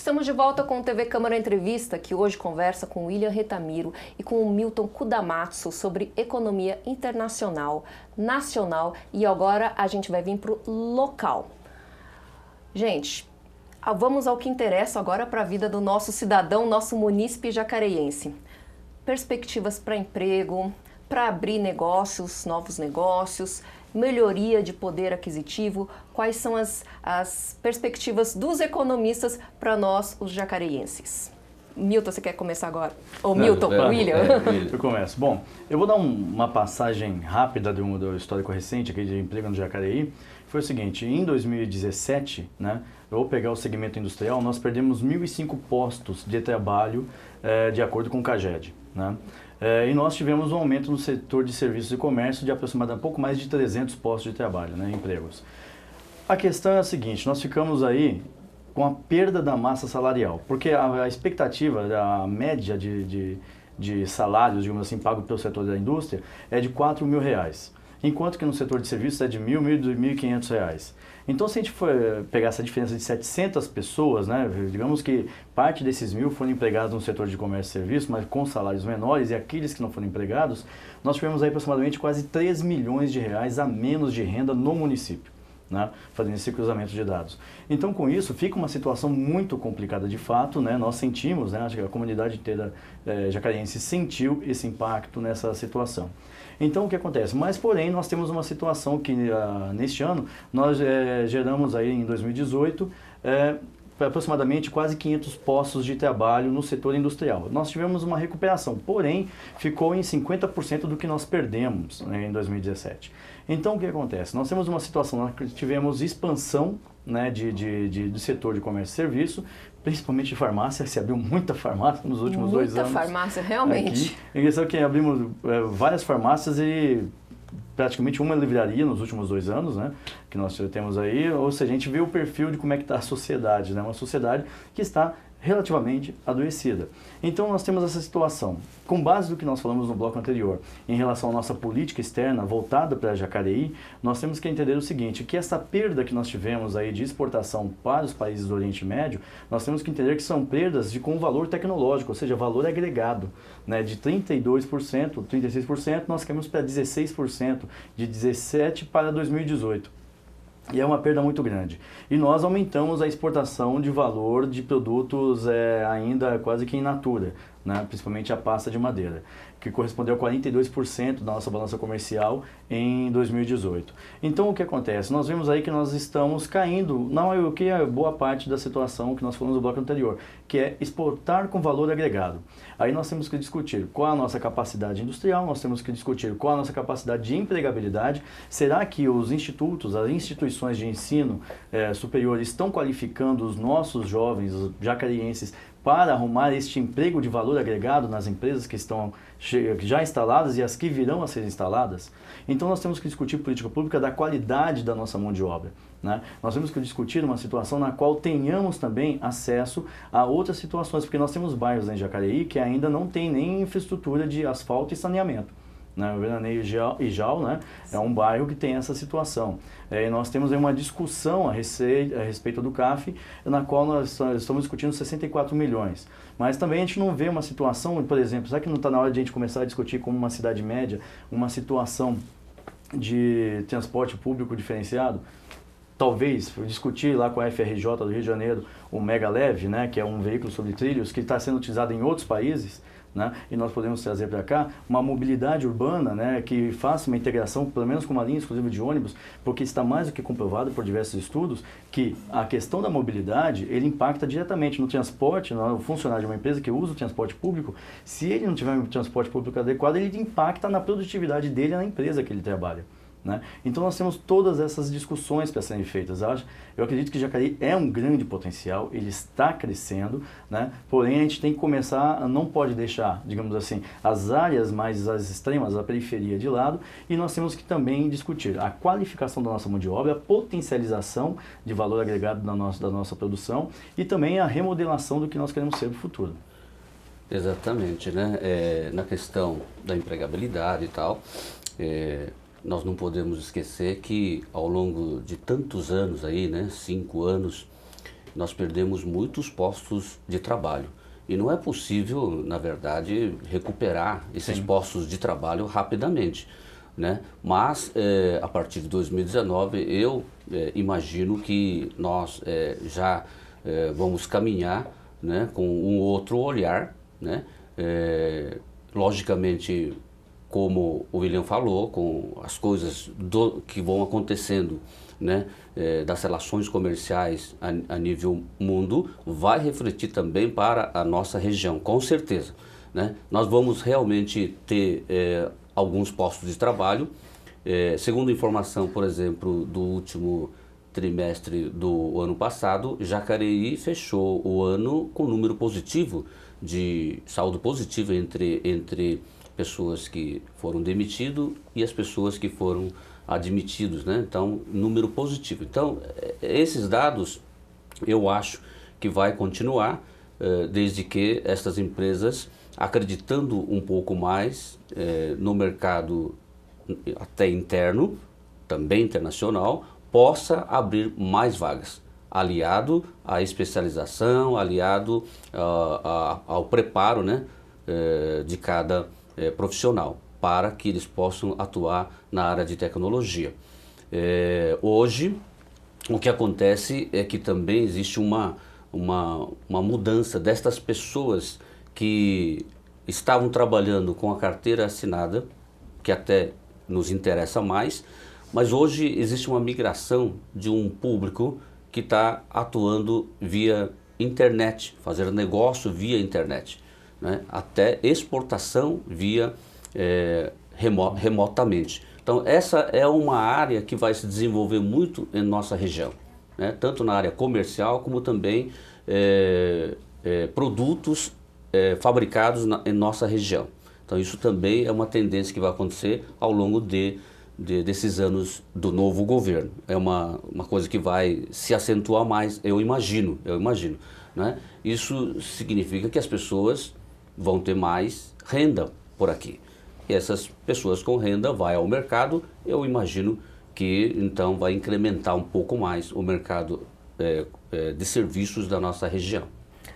Estamos de volta com o TV Câmara Entrevista, que hoje conversa com William Retamiro e com o Milton Kudamatsu sobre economia internacional, nacional e agora a gente vai vir para o local. Gente, vamos ao que interessa agora para a vida do nosso cidadão, nosso munícipe jacareiense. Perspectivas para emprego, para abrir negócios, novos negócios, melhoria de poder aquisitivo, quais são as perspectivas dos economistas para nós, os jacareienses? Milton, você quer começar agora? Ou Milton, William? Eu começo. Bom, eu vou dar uma passagem rápida do histórico recente aqui de emprego no Jacareí. Foi o seguinte, em 2017, né, eu vou pegar o segmento industrial, nós perdemos 1.005 postos de trabalho de acordo com o CAGED, né? E nós tivemos um aumento no setor de serviços e comércio de aproximadamente pouco mais de 300 postos de trabalho, né, empregos. A questão é a seguinte, nós ficamos aí com a perda da massa salarial, porque a expectativa, a média de salários, digamos assim, pago pelo setor da indústria é de R$4.000, enquanto que no setor de serviços é de R$1.000, R$1.500. Então, se a gente for pegar essa diferença de 700 pessoas, né, digamos que parte desses 1.000 foram empregados no setor de comércio e serviços, mas com salários menores, e aqueles que não foram empregados, nós tivemos aí aproximadamente quase R$3 milhões a menos de renda no município, né, fazendo esse cruzamento de dados. Então, com isso, fica uma situação muito complicada de fato, né, nós sentimos, né, acho que a comunidade inteira jacareiense sentiu esse impacto nessa situação. Então, o que acontece? Mas, porém, nós temos uma situação que, neste ano, nós geramos aí em 2018, aproximadamente quase 500 postos de trabalho no setor industrial. Nós tivemos uma recuperação, porém, ficou em 50% do que nós perdemos, né, em 2017. Então, o que acontece? Nós temos uma situação, nós tivemos expansão, né, do setor de comércio e serviço, principalmente de farmácia, se abriu muita farmácia nos últimos 2 anos. Muita farmácia, realmente. É engraçado que abrimos várias farmácias e praticamente uma livraria nos últimos 2 anos, né, que nós temos aí, ou seja, a gente vê o perfil de como é que está a sociedade, né, uma sociedade que está relativamente adoecida. Então nós temos essa situação, com base no que nós falamos no bloco anterior, em relação à nossa política externa voltada para Jacareí, nós temos que entender o seguinte, que essa perda que nós tivemos aí de exportação para os países do Oriente Médio, nós temos que entender que são perdas com valor tecnológico, ou seja, valor agregado, né, de 32%, 36%, nós caímos para 16%, de 17% para 2018. E é uma perda muito grande. E nós aumentamos a exportação de valor de produtos ainda quase que in natura, né? Principalmente a pasta de madeira, que correspondeu a 42% da nossa balança comercial em 2018. Então, o que acontece? Nós vemos aí que nós estamos caindo, não, que é boa parte da situação que nós falamos no bloco anterior, que é exportar com valor agregado. Aí nós temos que discutir qual a nossa capacidade industrial, nós temos que discutir qual a nossa capacidade de empregabilidade. Será que os institutos, as instituições de ensino superior estão qualificando os nossos jovens, os jacareienses, para arrumar este emprego de valor agregado nas empresas que estão já instaladas e as que virão a ser instaladas? Então nós temos que discutir política pública da qualidade da nossa mão de obra, né? Nós temos que discutir uma situação na qual tenhamos também acesso a outras situações, porque nós temos bairros em Jacareí que ainda não tem nem infraestrutura de asfalto e saneamento. O Veraneio Ijau, né, é um bairro que tem essa situação. E nós temos aí uma discussão a respeito do CAF, na qual nós estamos discutindo 64 milhões. Mas também a gente não vê uma situação, por exemplo, será que não está na hora de a gente começar a discutir como uma cidade média, uma situação de transporte público diferenciado? Talvez discutir lá com a FRJ do Rio de Janeiro o Mega Leve, né, que é um veículo sobre trilhos que está sendo utilizado em outros países, né, e nós podemos trazer para cá uma mobilidade urbana, né, que faça uma integração, pelo menos com uma linha exclusiva de ônibus, porque está mais do que comprovado por diversos estudos que a questão da mobilidade, ele impacta diretamente no transporte, no funcionário de uma empresa que usa o transporte público. Se ele não tiver um transporte público adequado, ele impacta na produtividade dele na empresa que ele trabalha, né? Então nós temos todas essas discussões para serem feitas. Eu acredito que Jacareí é um grande potencial, ele está crescendo, né? Porém a gente tem que começar, não pode deixar, digamos assim, as áreas mais as extremas, a periferia de lado, e nós temos que também discutir a qualificação da nossa mão de obra, a potencialização de valor agregado da nossa produção e também a remodelação do que nós queremos ser no futuro. Exatamente, né? Na questão da empregabilidade e tal, nós não podemos esquecer que ao longo de tantos anos aí, né, 5 anos, nós perdemos muitos postos de trabalho. E não é possível, na verdade, recuperar esses postos de trabalho rapidamente, né? Mas, a partir de 2019, eu imagino que nós já vamos caminhar, né, com um outro olhar, né? Logicamente, como o William falou, com as coisas que vão acontecendo, né, das relações comerciais a nível mundo, vai refletir também para a nossa região, com certeza, né? Nós vamos realmente ter alguns postos de trabalho. Segundo informação, por exemplo, do último trimestre do ano passado, Jacareí fechou o ano com número positivo, de saldo positivo entre pessoas que foram demitidas e as pessoas que foram admitidos, né? Então, número positivo. Então, esses dados eu acho que vai continuar, desde que essas empresas, acreditando um pouco mais no mercado até interno, também internacional, possa abrir mais vagas, aliado à especialização, aliado ao preparo, né, de cada profissional, para que eles possam atuar na área de tecnologia. Hoje, o que acontece é que também existe uma mudança destas pessoas que estavam trabalhando com a carteira assinada, que até nos interessa mais, mas hoje existe uma migração de um público que está atuando via internet, fazendo negócio via internet, né? Até exportação via remotamente. Então essa é uma área que vai se desenvolver muito em nossa região, né? Tanto na área comercial como também produtos fabricados em nossa região. Então isso também é uma tendência que vai acontecer ao longo desses anos do novo governo. É uma coisa que vai se acentuar mais, eu imagino, né? Isso significa que as pessoas vão ter mais renda por aqui. E essas pessoas com renda vão ao mercado, eu imagino que então vai incrementar um pouco mais o mercado de serviços da nossa região.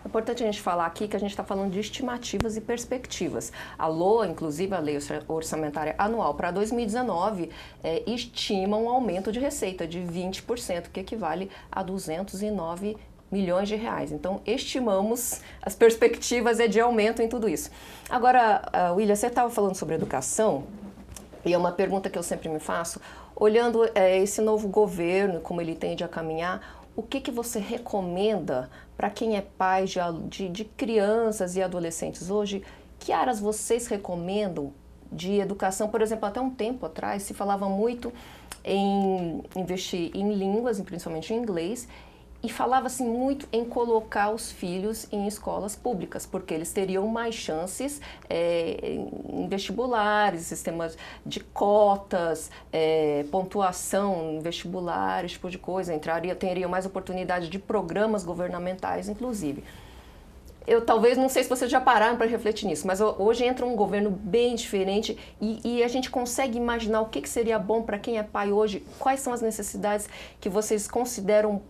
É importante a gente falar aqui que a gente está falando de estimativas e perspectivas. A LOA, inclusive a Lei Orçamentária Anual para 2019, estima um aumento de receita de 20%, que equivale a 209 milhões de reais. Então, estimamos as perspectivas de aumento em tudo isso. Agora, William, você estava falando sobre educação, e é uma pergunta que eu sempre me faço, olhando esse novo governo, como ele tende a caminhar, o que você recomenda para quem é pai de crianças e adolescentes hoje? Que áreas vocês recomendam de educação? Por exemplo, até um tempo atrás se falava muito em investir em línguas, principalmente em inglês, e falava-se muito em colocar os filhos em escolas públicas, porque eles teriam mais chances em vestibulares, sistemas de cotas, pontuação em vestibulares, esse tipo de coisa, teriam mais oportunidade de programas governamentais, inclusive. Eu talvez, não sei se vocês já pararam para refletir nisso, mas hoje entra um governo bem diferente e a gente consegue imaginar o que seria bom para quem é pai hoje, quais são as necessidades que vocês consideram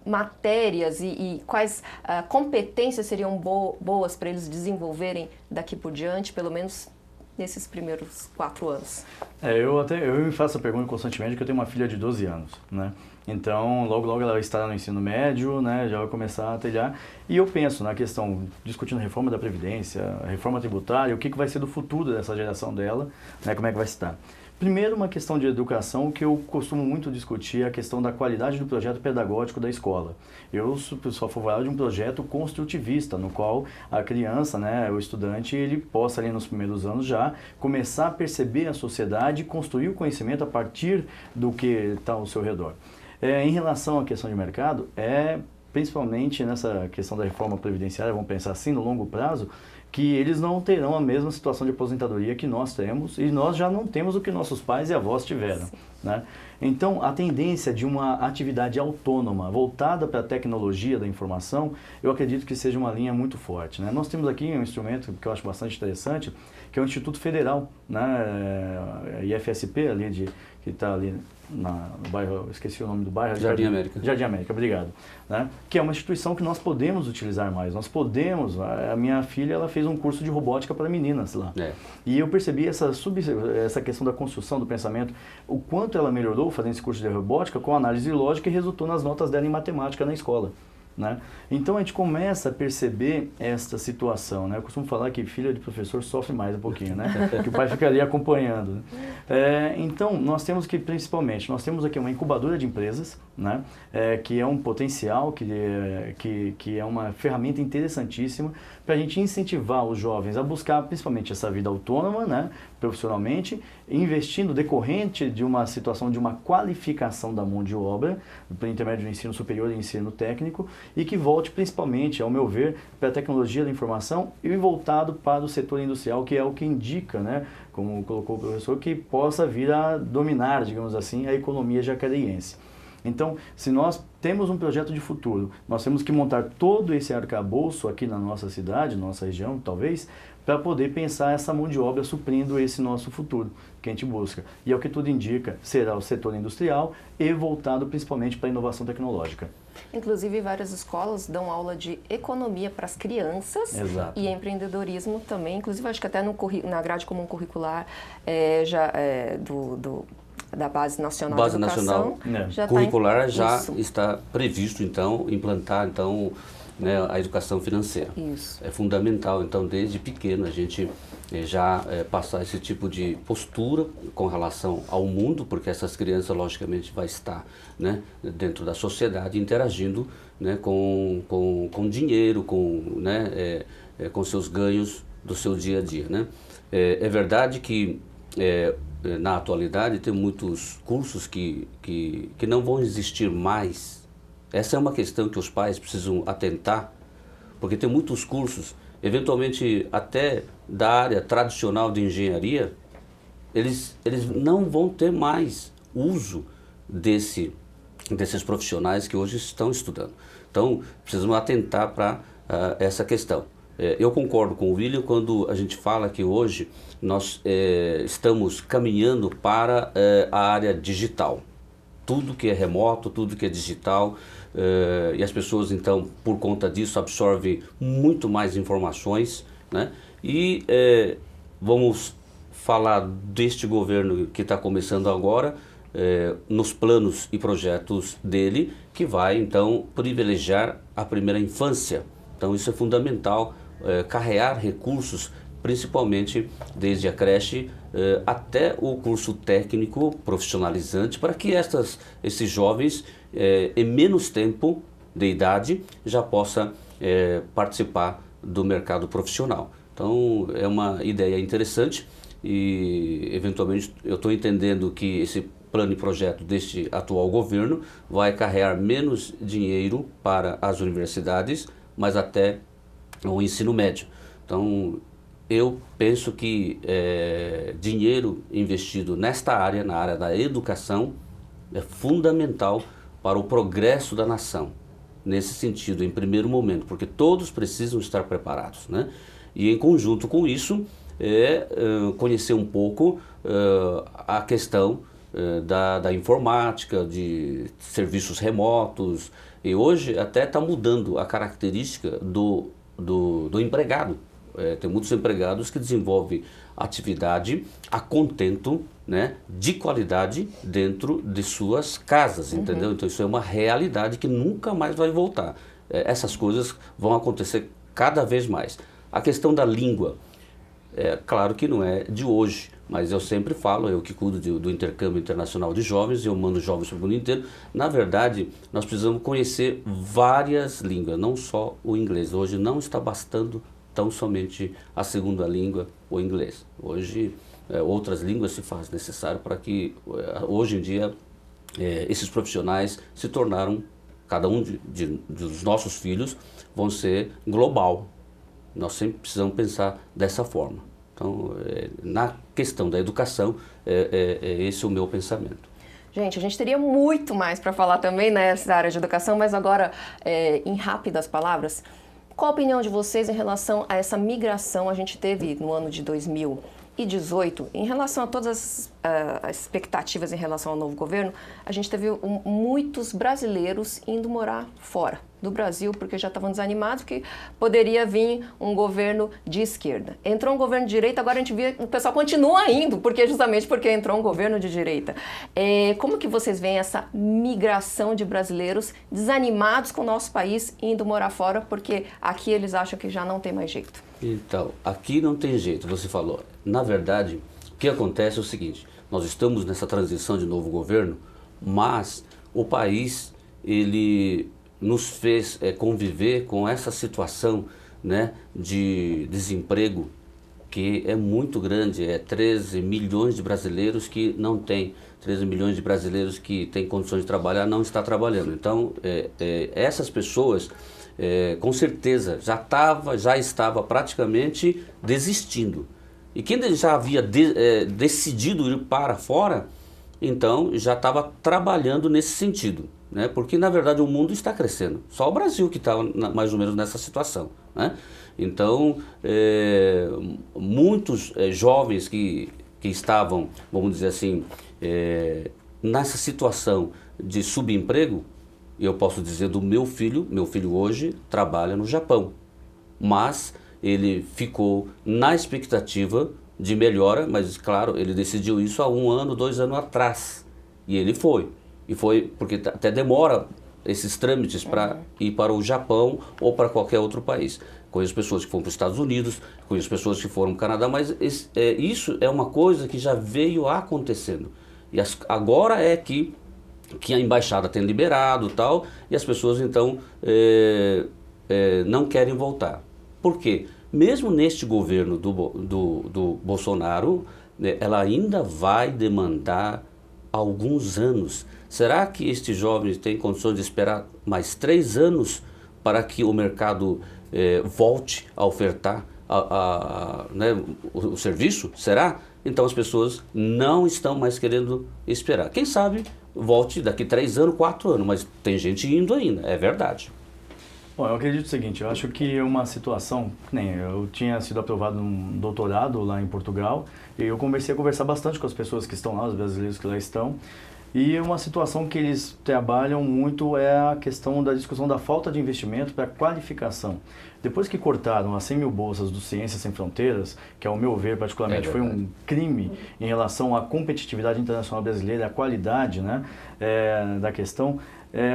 matérias e quais competências seriam boas para eles desenvolverem daqui por diante, pelo menos nesses primeiros 4 anos? Eu me faço a pergunta constantemente, porque eu tenho uma filha de 12 anos, né? Então, logo ela estará no ensino médio, né? Já vai começar a trilhar. E eu penso na questão, discutindo a reforma da Previdência, a reforma tributária, o que vai ser do futuro dessa geração dela, né? Como é que vai estar. Primeiro, uma questão de educação que eu costumo muito discutir, a questão da qualidade do projeto pedagógico da escola. Eu sou favorável de um projeto construtivista, no qual a criança, né, o estudante, ele possa ali nos primeiros anos já começar a perceber a sociedade e construir o conhecimento a partir do que está ao seu redor. Em relação à questão de mercado, principalmente nessa questão da reforma previdenciária, vamos pensar assim, no longo prazo, que eles não terão a mesma situação de aposentadoria que nós temos, e nós já não temos o que nossos pais e avós tiveram, né? Então, a tendência de uma atividade autônoma, voltada para a tecnologia da informação, eu acredito que seja uma linha muito forte, né? Nós temos aqui um instrumento que eu acho bastante interessante, que é o Instituto Federal, né, IFSP, ali que está ali no bairro, eu esqueci o nome do bairro. Jardim América. Jardim América, obrigado. Né? Que é uma instituição que nós podemos utilizar mais. Nós podemos, a minha filha, ela fez um curso de robótica para meninas lá. E eu percebi essa questão da construção do pensamento, o quanto ela melhorou fazendo esse curso de robótica com análise lógica e resultou nas notas dela em matemática na escola. Né? Então a gente começa a perceber esta situação, né? Eu costumo falar que filha de professor sofre mais um pouquinho, né? Que o pai fica ali acompanhando. Então nós temos que, principalmente, nós temos aqui uma incubadora de empresas, né? Que é um potencial, que é uma ferramenta interessantíssima para a gente incentivar os jovens a buscar principalmente essa vida autônoma, né? Profissionalmente, investindo decorrente de uma situação de uma qualificação da mão de obra, por intermédio do ensino superior e ensino técnico, e que volte principalmente, ao meu ver, para a tecnologia da informação e voltado para o setor industrial, que é o que indica, né, como colocou o professor, que possa vir a dominar, digamos assim, a economia jacariense. Então, se nós temos um projeto de futuro, nós temos que montar todo esse arcabouço aqui na nossa cidade, nossa região, talvez, para poder pensar essa mão de obra suprindo esse nosso futuro que a gente busca. E é o que tudo indica, será o setor industrial e voltado principalmente para a inovação tecnológica. Inclusive, várias escolas dão aula de economia para as crianças. Exato. E empreendedorismo também. Inclusive, acho que até na grade comum curricular da Base Nacional de Educação já curricular já está previsto, então, implantar, então, né, a educação financeira. Isso. É fundamental, então, desde pequeno, a gente já passar esse tipo de postura com relação ao mundo, porque essas crianças, logicamente, vai estar, né, dentro da sociedade, interagindo, né, com dinheiro, né, com seus ganhos do seu dia a dia. Né? É verdade que, na atualidade, tem muitos cursos que não vão existir mais. Essa é uma questão que os pais precisam atentar, porque tem muitos cursos, eventualmente até da área tradicional de engenharia, eles não vão ter mais uso desses profissionais que hoje estão estudando. Então, precisamos atentar para essa questão. Eu concordo com o William quando a gente fala que hoje nós estamos caminhando para a área digital. Tudo que é remoto, tudo que é digital, e as pessoas, então, por conta disso, absorvem muito mais informações, né? E vamos falar deste governo que está começando agora, nos planos e projetos dele, que vai, então, privilegiar a primeira infância. Então, isso é fundamental, carrear recursos, principalmente desde a creche até o curso técnico profissionalizante, para que esses jovens, em menos tempo de idade, já possam participar do mercado profissional. Então, é uma ideia interessante e, eventualmente, eu estou entendendo que esse plano e projeto deste atual governo vai carregar menos dinheiro para as universidades, mas até o ensino médio. Então, eu penso que dinheiro investido nesta área, na área da educação, é fundamental para o progresso da nação. Nesse sentido, em primeiro momento, porque todos precisam estar preparados, né? E em conjunto com isso, conhecer um pouco a questão da informática, de serviços remotos. E hoje até está mudando a característica do empregado. Tem muitos empregados que desenvolvem atividade a contento, né, de qualidade dentro de suas casas, entendeu? Então isso é uma realidade que nunca mais vai voltar. Essas coisas vão acontecer cada vez mais. A questão da língua, claro que não é de hoje, mas eu sempre falo, eu que cuido do intercâmbio internacional de jovens, eu mando jovens para o mundo inteiro. Na verdade, nós precisamos conhecer várias línguas, não só o inglês. Hoje não está bastando tão somente a segunda língua, o inglês. Hoje, outras línguas se faz necessário para que, hoje em dia, esses profissionais se tornaram, cada um dos nossos filhos, vão ser global. Nós sempre precisamos pensar dessa forma. Então, na questão da educação, esse é o meu pensamento. Gente, a gente teria muito mais para falar também nessa área de educação, mas agora, em rápidas palavras, Qual a opinião de vocês em relação a essa migração? A gente teve no ano de 2018, em relação a todas as expectativas em relação ao novo governo, a gente teve muitos brasileiros indo morar fora do Brasil, porque já estavam desanimados que poderia vir um governo de esquerda. Entrou um governo de direita, agora a gente vê que o pessoal continua indo, justamente porque entrou um governo de direita. Como que vocês veem essa migração de brasileiros desanimados com o nosso país indo morar fora, porque aqui eles acham que já não tem mais jeito? Então, aqui não tem jeito, você falou. Na verdade, o que acontece é o seguinte, nós estamos nessa transição de novo governo, mas o país, ele nos fez conviver com essa situação, né, de desemprego que é muito grande, 13 milhões de brasileiros que não têm, 13 milhões de brasileiros que têm condições de trabalhar, não está trabalhando. Então, essas pessoas, com certeza, já estava praticamente desistindo. E quem já havia decidido ir para fora, então já estava trabalhando nesse sentido, né? Porque na verdade o mundo está crescendo, só o Brasil que está mais ou menos nessa situação, né? Então, muitos jovens que estavam, vamos dizer assim, nessa situação de subemprego, eu posso dizer do meu filho hoje trabalha no Japão, mas ele ficou na expectativa de melhora, mas claro, ele decidiu isso há 1 ano, 2 anos atrás, e ele foi. E foi porque até demora esses trâmites para ir para o Japão ou para qualquer outro país. Conheço pessoas que foram para os Estados Unidos, conheço pessoas que foram para o Canadá, mas isso é uma coisa que já veio acontecendo. E agora é que a embaixada tem liberado tal, e as pessoas então não querem voltar. Por quê? Mesmo neste governo do Bolsonaro, ela ainda vai demandar alguns anos. Será que estes jovens têm condições de esperar mais 3 anos para que o mercado volte a ofertar né, o serviço? Será? Então as pessoas não estão mais querendo esperar. Quem sabe volte daqui 3 anos, 4 anos, mas tem gente indo ainda, é verdade. Bom, eu acredito o seguinte, eu acho que uma situação, nem eu tinha sido aprovado num doutorado lá em Portugal, e eu comecei a conversar bastante com as pessoas que estão lá, os brasileiros que lá estão, e uma situação que eles trabalham muito é a questão da discussão da falta de investimento para qualificação. Depois que cortaram as 100 mil bolsas do Ciências Sem Fronteiras, que ao meu ver particularmente foi um crime em relação à competitividade internacional brasileira, à qualidade, né, da questão,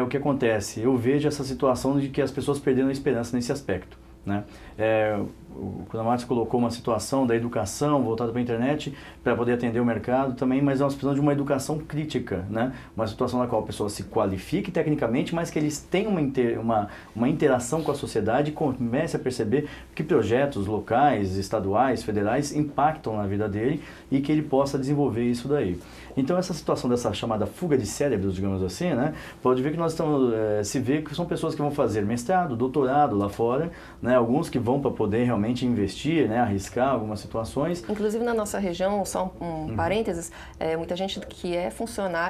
o que acontece? Eu vejo essa situação de que as pessoas perderam a esperança nesse aspecto, né? O Kudamats colocou uma situação da educação voltada para a internet para poder atender o mercado também, mas nós precisamos de uma educação crítica, né? Uma situação na qual a pessoa se qualifique tecnicamente, mas que eles tenham uma interação com a sociedade e comece a perceber que projetos locais, estaduais, federais impactam na vida dele e que ele possa desenvolver isso daí. Então essa situação dessa chamada fuga de cérebros, digamos assim, né? Pode ver que nós estamos, se vê que são pessoas que vão fazer mestrado, doutorado lá fora, né? Alguns que vão para poder realmente investir, né? Arriscar algumas situações. Inclusive na nossa região, só um parênteses, muita gente que é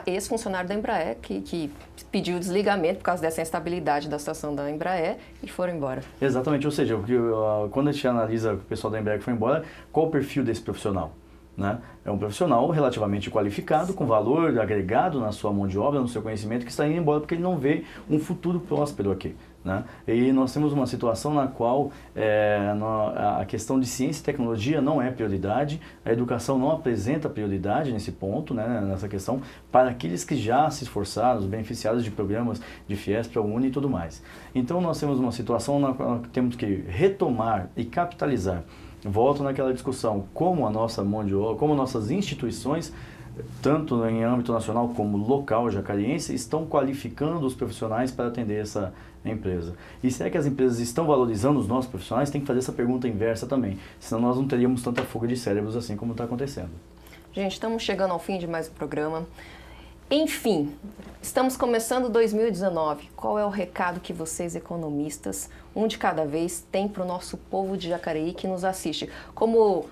ex-funcionário da Embraer, que pediu desligamento por causa dessa instabilidade da situação da Embraer e foram embora. Exatamente, ou seja, quando a gente analisa o pessoal da Embraer que foi embora, qual o perfil desse profissional? Né? É um profissional relativamente qualificado, com valor agregado na sua mão de obra, no seu conhecimento, que está indo embora porque ele não vê um futuro próspero aqui. Né? E nós temos uma situação na qual a questão de ciência e tecnologia não é prioridade, a educação não apresenta prioridade nesse ponto, né? Nessa questão, para aqueles que já se esforçaram, os beneficiados de programas de FIES, ProUni e tudo mais. Então nós temos uma situação na qual temos que retomar e capitalizar. Volto naquela discussão, como a nossa mão de obra, como nossas instituições, tanto em âmbito nacional como local jacariense, estão qualificando os profissionais para atender essa empresa. E se é que as empresas estão valorizando os nossos profissionais, tem que fazer essa pergunta inversa também, senão nós não teríamos tanta fuga de cérebros assim como está acontecendo. Gente, estamos chegando ao fim de mais um programa. Enfim, estamos começando 2019. Qual é o recado que vocês, economistas, um de cada vez, têm para o nosso povo de Jacareí que nos assiste? Como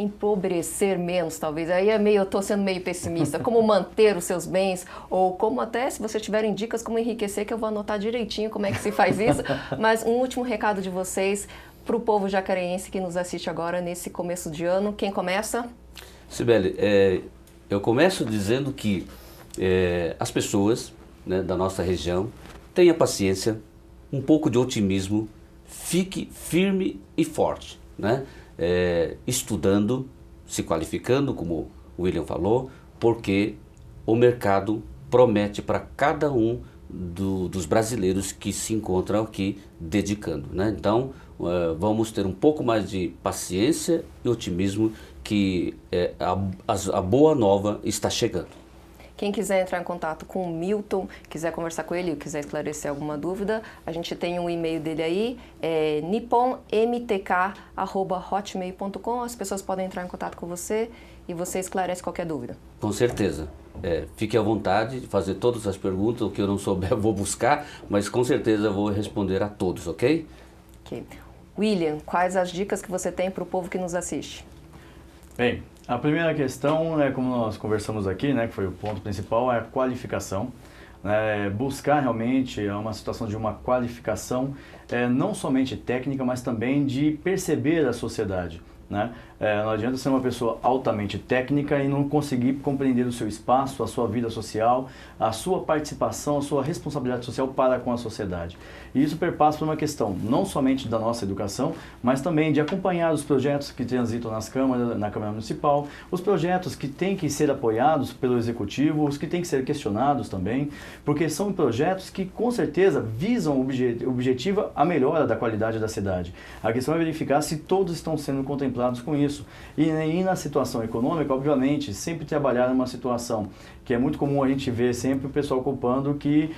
empobrecer menos, talvez. Aí eu tô sendo meio pessimista. Como manter os seus bens, ou como até, se vocês tiverem dicas, como enriquecer, que eu vou anotar direitinho como é que se faz isso. Mas um último recado de vocês para o povo jacareense que nos assiste agora nesse começo de ano. Quem começa? Sibeli, eu começo dizendo que as pessoas, né, da nossa região, tenham paciência, um pouco de otimismo, fique firme e forte, né? Estudando, se qualificando, como o William falou, porque o mercado promete para cada um dos brasileiros que se encontram aqui dedicando, né? Então, vamos ter um pouco mais de paciência e otimismo que a boa nova está chegando. Quem quiser entrar em contato com o Milton, quiser conversar com ele, quiser esclarecer alguma dúvida, a gente tem um e-mail dele aí, nipponmtk@hotmail.com. As pessoas podem entrar em contato com você e você esclarece qualquer dúvida. Com certeza. Fique à vontade de fazer todas as perguntas, o que eu não souber eu vou buscar, mas com certeza eu vou responder a todos, ok? Ok. William, quais as dicas que você tem para o povo que nos assiste? Bem, a primeira questão, como nós conversamos aqui, né, que foi o ponto principal, é a qualificação. Buscar realmente uma situação de uma qualificação, não somente técnica, mas também de perceber a sociedade. Né? Não adianta ser uma pessoa altamente técnica e não conseguir compreender o seu espaço, a sua vida social, a sua participação, a sua responsabilidade social para com a sociedade. E isso perpassa por uma questão não somente da nossa educação, mas também de acompanhar os projetos que transitam na Câmara Municipal, os projetos que têm que ser apoiados pelo Executivo, os que têm que ser questionados também, porque são projetos que com certeza visam objetiva a melhora da qualidade da cidade. A questão é verificar se todos estão sendo contemplados com isso. E na situação econômica, obviamente, sempre trabalhar numa situação que é muito comum a gente ver sempre o pessoal culpando que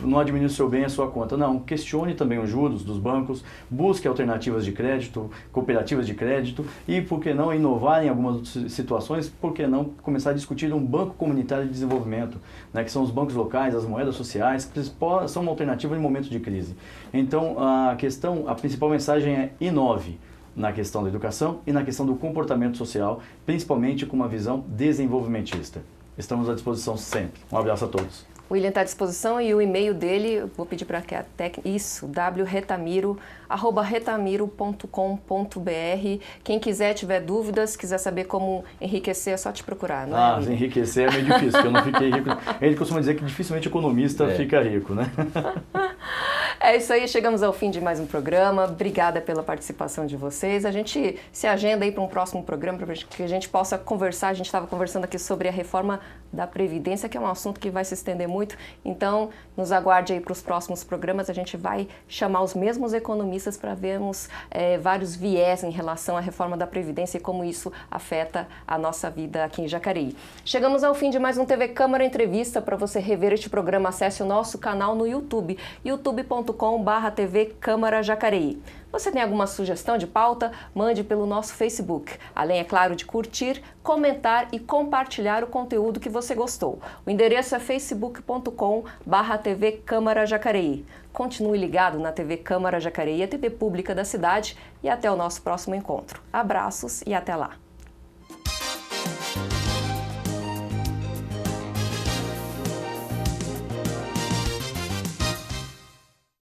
não administrou bem a sua conta. Não, questione também os juros dos bancos, busque alternativas de crédito, cooperativas de crédito e, por que não, inovar em algumas situações, por que não começar a discutir um banco comunitário de desenvolvimento, né, que são os bancos locais, as moedas sociais, que são uma alternativa em momentos de crise. Então, a principal mensagem é inove na questão da educação e na questão do comportamento social, principalmente com uma visão desenvolvimentista. Estamos à disposição sempre. Um abraço a todos. O William está à disposição e o e-mail dele, vou pedir para que wretamiro@retamiro.com.br. Quem quiser, tiver dúvidas, quiser saber como enriquecer, é só te procurar, não é? Enriquecer é meio difícil, porque eu não fiquei rico. Ele costuma dizer que dificilmente economista fica rico, né? É isso aí, chegamos ao fim de mais um programa. Obrigada pela participação de vocês. A gente se agenda aí para um próximo programa para que a gente possa conversar. A gente estava conversando aqui sobre a reforma da Previdência, que é um assunto que vai se estender muito. Então, nos aguarde aí para os próximos programas. A gente vai chamar os mesmos economistas para vermos vários viés em relação à reforma da Previdência e como isso afeta a nossa vida aqui em Jacareí. Chegamos ao fim de mais um TV Câmara Entrevista. Para você rever este programa, acesse o nosso canal no YouTube, youtube.com/TV Câmara Jacareí. Você tem alguma sugestão de pauta? Mande pelo nosso Facebook. Além, é claro, de curtir, comentar e compartilhar o conteúdo que você gostou. O endereço é facebook.com/TV Câmara Jacareí. Continue ligado na TV Câmara Jacareí, a TV pública da cidade, e até o nosso próximo encontro. Abraços e até lá!